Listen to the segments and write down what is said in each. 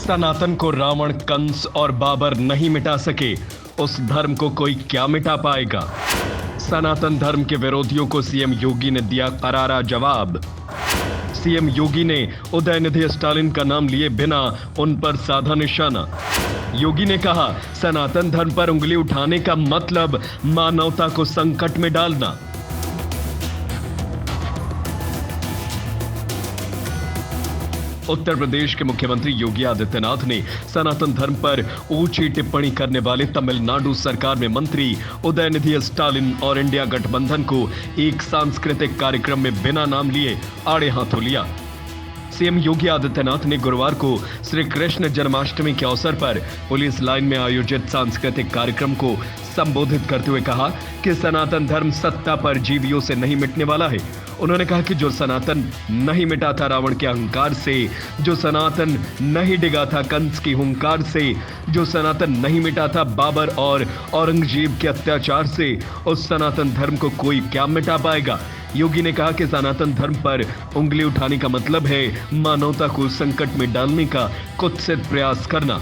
सनातन को रावण, कंस और बाबर नहीं मिटा सके, उस धर्म को कोई क्या मिटा पाएगा। सनातन धर्म के विरोधियों को सीएम योगी ने दिया करारा जवाब। सीएम योगी ने उदयनिधि स्टालिन का नाम लिए बिना उन पर साधा निशाना। योगी ने कहा, सनातन धर्म पर उंगली उठाने का मतलब मानवता को संकट में डालना। उत्तर प्रदेश के मुख्यमंत्री योगी आदित्यनाथ ने सनातन धर्म पर ऊंची टिप्पणी करने वाले तमिलनाडु सरकार में मंत्री उदयनिधि स्टालिन और इंडिया गठबंधन को एक सांस्कृतिक कार्यक्रम में बिना नाम लिए आड़े हाथों लिया। सीएम योगी आदित्यनाथ ने गुरुवार को श्री कृष्ण जन्माष्टमी के अवसर पर पुलिस लाइन में आयोजित सांस्कृतिक कार्यक्रम को संबोधित करते हुए कहा कि सनातन धर्म सत्ता पर जीवियों से नहीं मिटने वाला है। उन्होंने कहा कि जो सनातन नहीं मिटा था रावण के अहंकार से, जो सनातन नहीं डिगा था कंस की हुंकार से, जो सनातन नहीं मिटा था बाबर और औरंगजेब के अत्याचार से, उस सनातन धर्म को कोई क्या मिटा पाएगा। योगी ने कहा कि सनातन धर्म पर उंगली उठाने का मतलब है मानवता को संकट में डालने का कुत्सित प्रयास करना।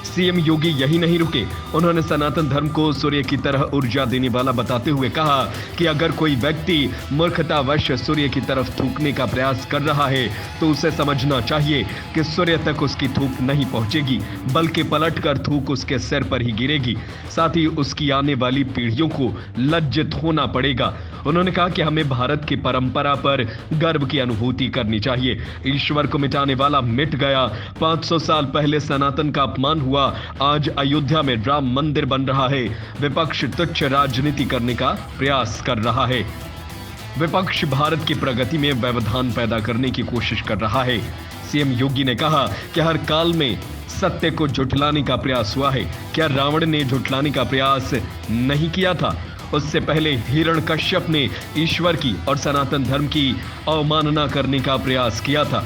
सीएम योगी यही नहीं रुके, उन्होंने सनातन धर्म को सूर्य की तरह ऊर्जा देने वाला बताते हुए कहा कि अगर कोई व्यक्ति मूर्खतावश सूर्य की तरफ थूकने का प्रयास कर रहा है तो उसे समझना चाहिए कि सूर्य तक उसकी थूक नहीं पहुंचेगी, बल्कि पलटकर थूक उसके सिर पर ही गिरेगी। साथ ही उसकी आने वाली पीढ़ियों को लज्जित होना पड़ेगा। उन्होंने कहा कि हमें भारत की परंपरा पर गर्व की अनुभूति करनी चाहिए। ईश्वर को मिटाने वाला मिट गया। 500 साल पहले सनातन का अपमान हुआ, आज अयोध्या में राम मंदिर बन रहा है। विपक्ष तुच्छ राजनीति करने का प्रयास कर रहा है। विपक्ष भारत की प्रगति में व्यवधान पैदा करने की कोशिश कर रहा है। सीएम योगी ने कहा कि हर काल में सत्य को झुठलाने का प्रयास हुआ है। क्या रावण ने झुठलाने का प्रयास नहीं किया था? उससे पहले हिरण्यकश्यप ने ईश्वर की और सनातन धर्म की अवमानना करने का प्रयास किया था।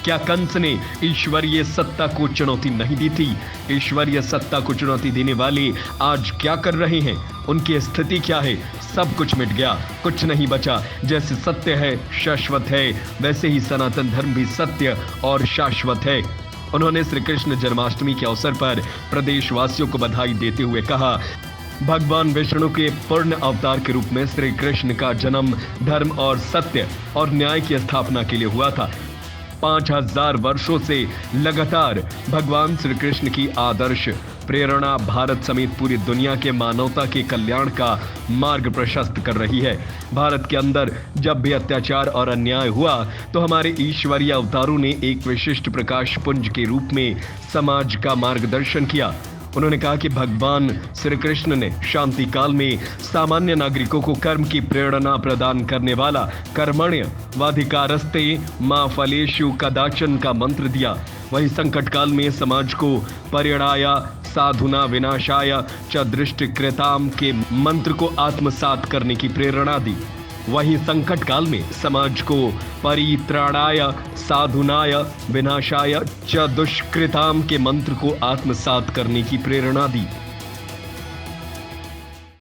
क्या कंस ने ईश्वरीय सत्ता को चुनौती नहीं दी थी? ईश्वरीय सत्ता को चुनौती देने वाले आज क्या कर रहे हैं? उनकी स्थिति क्या है? सब कुछ मिट गया, कुछ नहीं बचा। जैसे सत्य है, शाश्वत है, वैसे ही सनातन धर्म भी सत्य और शाश्वत है। उन्होंने श्री कृष्ण जन्माष्टमी के अवसर पर प्रदेशवासियों को बधाई देते हुए कहा, भगवान विष्णु के पूर्ण अवतार के रूप में श्री कृष्ण का जन्म धर्म और सत्य और न्याय की स्थापना के लिए हुआ था। 5000 वर्षों से लगातार भगवान श्री कृष्ण की आदर्श प्रेरणा भारत समेत पूरी दुनिया के मानवता के कल्याण का मार्ग प्रशस्त कर रही है। भारत के अंदर जब भी अत्याचार और अन्याय हुआ तो हमारे ईश्वरीय अवतारों ने एक विशिष्ट प्रकाश पुंज के रूप में समाज का मार्गदर्शन किया। उन्होंने कहा कि भगवान श्री कृष्ण ने शांति काल में सामान्य नागरिकों को कर्म की प्रेरणा प्रदान करने वाला कर्मण्य वाधिकारस्ते मां फलेषु कदाचन का मंत्र दिया। वही संकट काल में समाज को परिणाय साधुना विनाशाय च दृष्टिकृताम के मंत्र को आत्मसात करने की प्रेरणा दी। वही संकट काल में समाज को परित्राणाय साधुनाय विनाशाय च दुष्कृताम के मंत्र को आत्मसात करने की प्रेरणा दी।